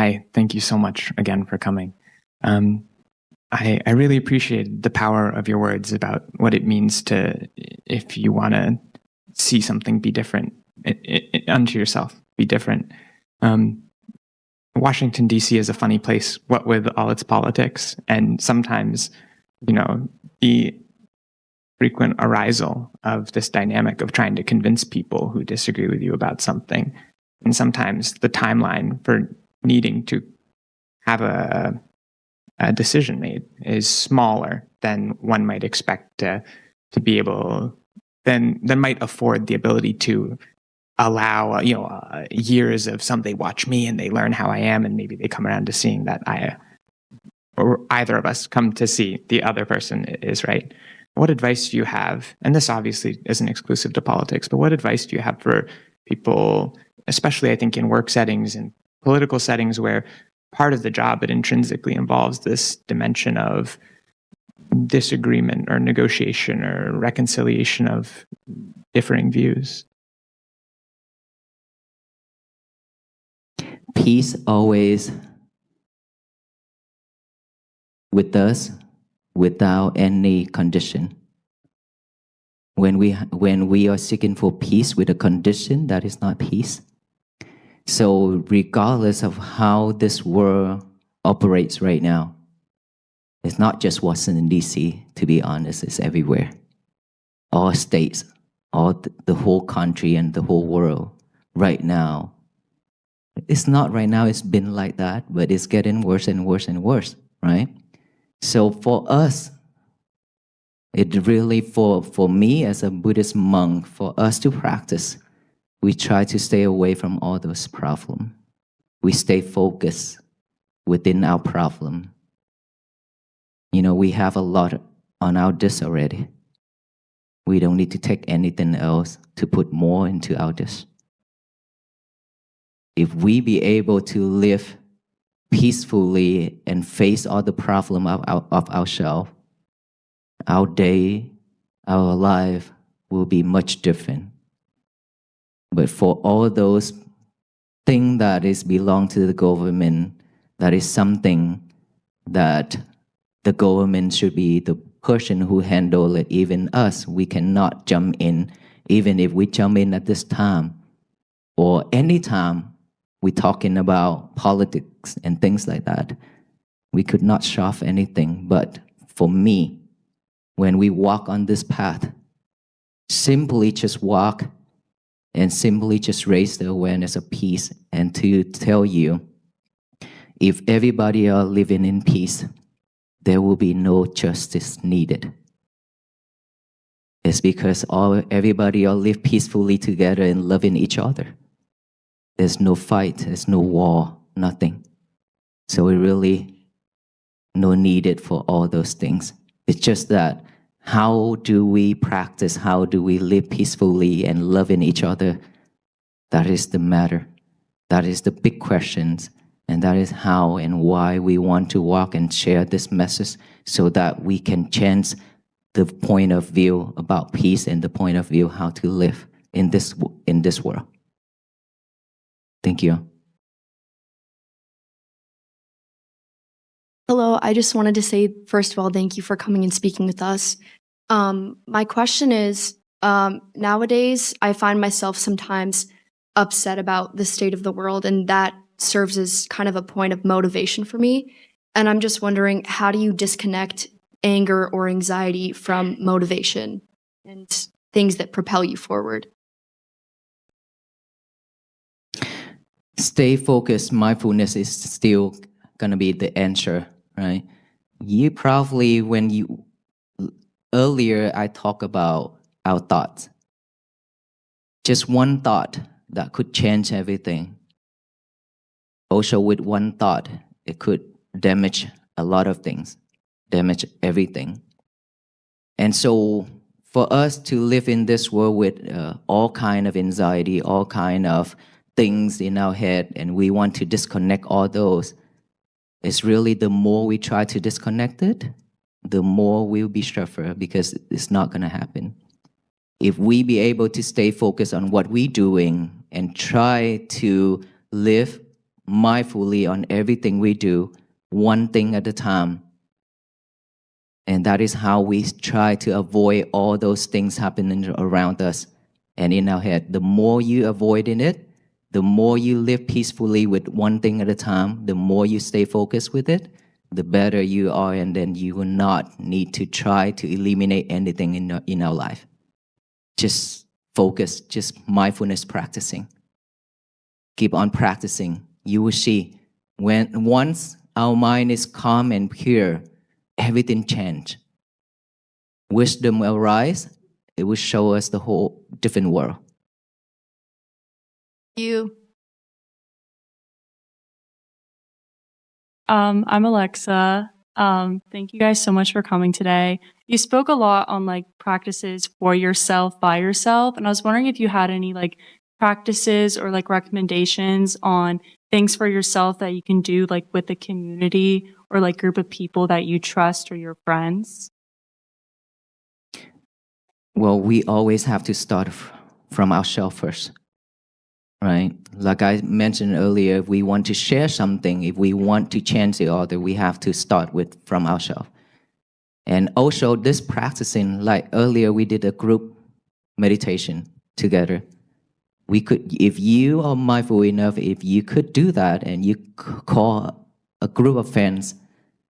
Hi, thank you so much again for coming. I really appreciate the power of your words about what it means to, if you want to see something be different, unto yourself, be different. Washington, D.C. is a funny place, what with all its politics, and sometimes, the frequent arisal of this dynamic of trying to convince people who disagree with you about something. And sometimes the timeline for needing to have a decision made is smaller than one might expect to be able, than might afford the ability to allow, years of they watch me and they learn how I am, and maybe they come around to seeing that or either of us come to see the other person is right. What advice do you have? And this obviously isn't exclusive to politics, but what advice do you have for people, especially I think in work settings and political settings where part of the job, it intrinsically involves this dimension of disagreement or negotiation or reconciliation of differing views? Peace always with us, without any condition. When we are seeking for peace with a condition, that is not peace. So regardless of how this world operates right now, it's not just Washington, D.C., to be honest, it's everywhere. All states, the whole country and the whole world right now. It's not right now, it's been like that, but it's getting worse and worse and worse, right? So for us, it really, for me as a Buddhist monk, for us to practice, we try to stay away from all those problems. We stay focused within our problem. We have a lot on our dish already. We don't need to take anything else to put more into our dish. If we be able to live peacefully and face all the problem of ourselves, our day, our life will be much different. But for all those things that belong to the government, that is something that the government should be the person who handle it. Even us, we cannot jump in. Even if we jump in at this time or any time we're talking about politics and things like that, we could not solve anything. But for me, when we walk on this path, simply just walk and simply just raise the awareness of peace, and to tell you, if everybody are living in peace, there will be no justice needed. It's because everybody all live peacefully together and loving each other. There's no fight, there's no war, nothing. So we really no needed for all those things. It's just that how do we practice, how do we live peacefully and loving each other? That is the matter. That is the big questions. And that is how and why we want to walk and share this message, so that we can change the point of view about peace and the point of view how to live in this world. Thank you. Hello, I just wanted to say, first of all, thank you for coming and speaking with us. My question is, nowadays, I find myself sometimes upset about the state of the world, and that serves as kind of a point of motivation for me. And I'm just wondering, how do you disconnect anger or anxiety from motivation and things that propel you forward? Stay focused. Mindfulness is still going to be the answer, right? You probably, earlier I talked about our thoughts. Just one thought that could change everything. Also with one thought, it could damage a lot of things, damage everything. And so for us to live in this world with all kind of anxiety, all kind of things in our head, and we want to disconnect all those, it's really the more we try to disconnect it, the more we'll be suffer, because it's not going to happen. If we be able to stay focused on what we're doing and try to live mindfully on everything we do, one thing at a time. And that is how we try to avoid all those things happening around us and in our head. The more you avoid in it, the more you live peacefully with one thing at a time, the more you stay focused with it, the better you are, and then you will not need to try to eliminate anything in our life. Just focus, just mindfulness practicing. Keep on practicing. You will see once our mind is calm and pure, everything change. Wisdom will arise. It will show us the whole different world. You. I'm Alexa. Thank you guys so much for coming today. You spoke a lot on like practices for yourself, by yourself, and I was wondering if you had any like practices or like recommendations on things for yourself that you can do like with a community or like group of people that you trust or your friends. Well, we always have to start from ourselves first, right? Like I mentioned earlier, if we want to share something, if we want to change the other, we have to start from ourselves. And also this practicing, like earlier we did a group meditation together. We could, if you are mindful enough, if you could do that and you call a group of friends,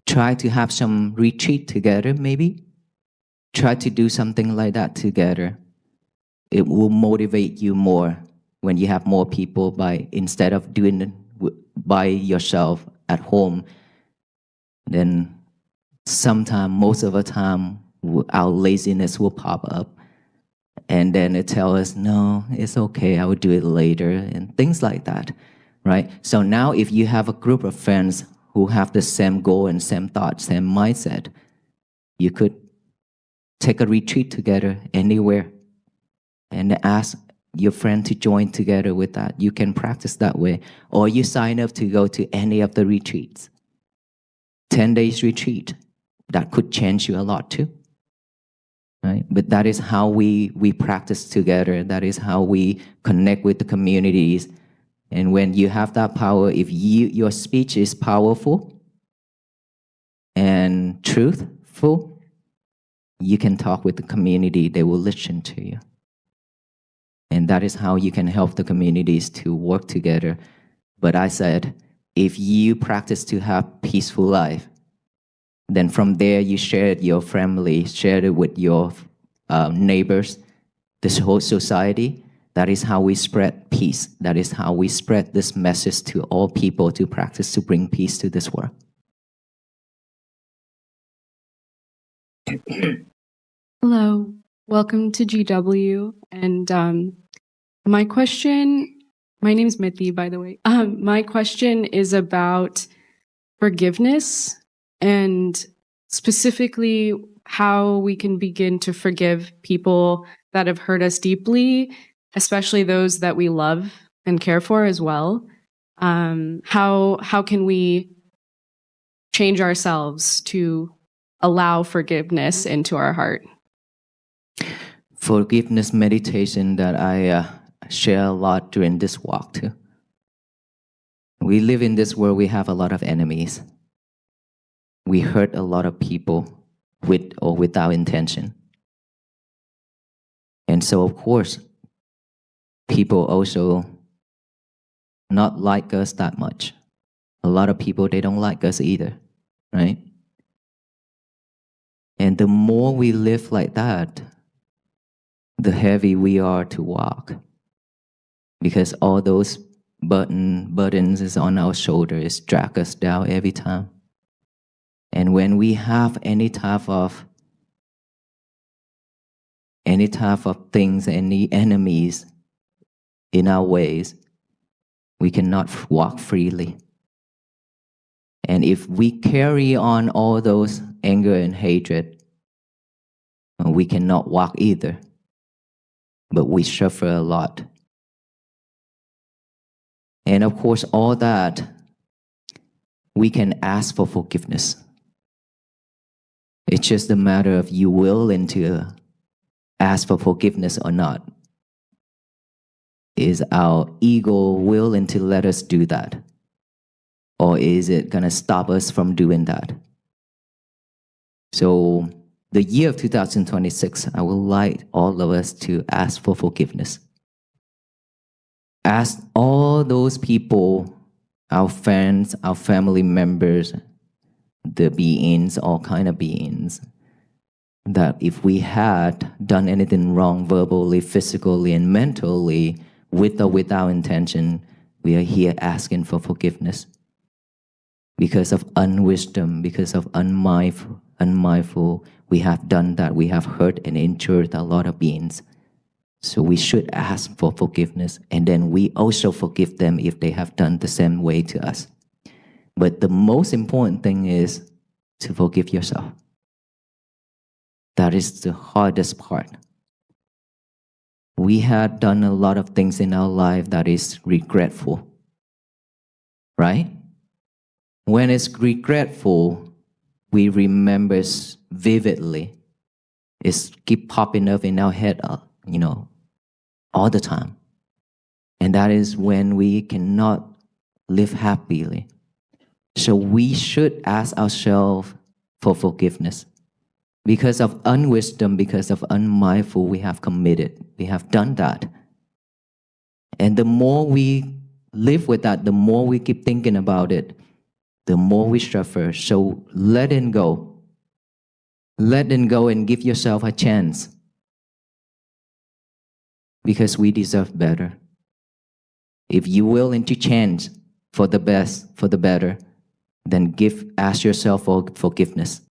try to have some retreat together maybe. Try to do something like that together. It will motivate you more when you have more people instead of doing it by yourself at home. Then most of the time, our laziness will pop up. And then it tells us, no, it's okay, I will do it later, and things like that, right? So now if you have a group of friends who have the same goal and same thought, same mindset, you could take a retreat together anywhere and ask your friend to join together with that. You can practice that way. Or you sign up to go to any of the retreats. 10 days retreat, that could change you a lot too. Right? But that is how we practice together. That is how we connect with the communities. And when you have that power, if your speech is powerful and truthful, you can talk with the community, they will listen to you. And that is how you can help the communities to work together. But I said, if you practice to have peaceful life, then from there you share it with your family, share it with your neighbors, this whole society. That is how we spread peace. That is how we spread this message to all people to practice to bring peace to this world. Hello, welcome to GW. And my name's Mithi, by the way. My question is about forgiveness and specifically how we can begin to forgive people that have hurt us deeply, especially those that we love and care for as well. How can we change ourselves to allow forgiveness into our heart? Forgiveness meditation that I share a lot during this walk too. We live in this world, we have a lot of enemies. We hurt a lot of people with or without intention. And so of course, people also not like us that much. A lot of people, they don't like us either, right? And the more we live like that, the heavy we are to walk. Because all those burdens is on our shoulders, drag us down every time. And when we have any type of things, any enemies in our ways, we cannot walk freely. And if we carry on all those anger and hatred, we cannot walk either. But we suffer a lot. And of course, all that, we can ask for forgiveness. It's just a matter of you willing to ask for forgiveness or not. Is our ego willing to let us do that? Or is it going to stop us from doing that? So, the year of 2026, I would like all of us to ask for forgiveness. Ask all those people, our friends, our family members, the beings, all kind of beings, that if we had done anything wrong verbally, physically, and mentally, with or without intention, we are here asking for forgiveness. Because of unwisdom, because of unmindful, we have done that. We have hurt and injured a lot of beings. So we should ask for forgiveness, and then we also forgive them if they have done the same way to us. But the most important thing is to forgive yourself. That is the hardest part. We have done a lot of things in our life that is regretful, right? When it's regretful, we remember vividly. It's keep popping up in our head, all the time. And that is when we cannot live happily. So we should ask ourselves for forgiveness. Because of unwisdom, because of unmindful, we have committed. We have done that. And the more we live with that, the more we keep thinking about it, the more we suffer. So let it go. Let it go and give yourself a chance. Because we deserve better. If you're willing to change for the best, for the better, then ask yourself for forgiveness.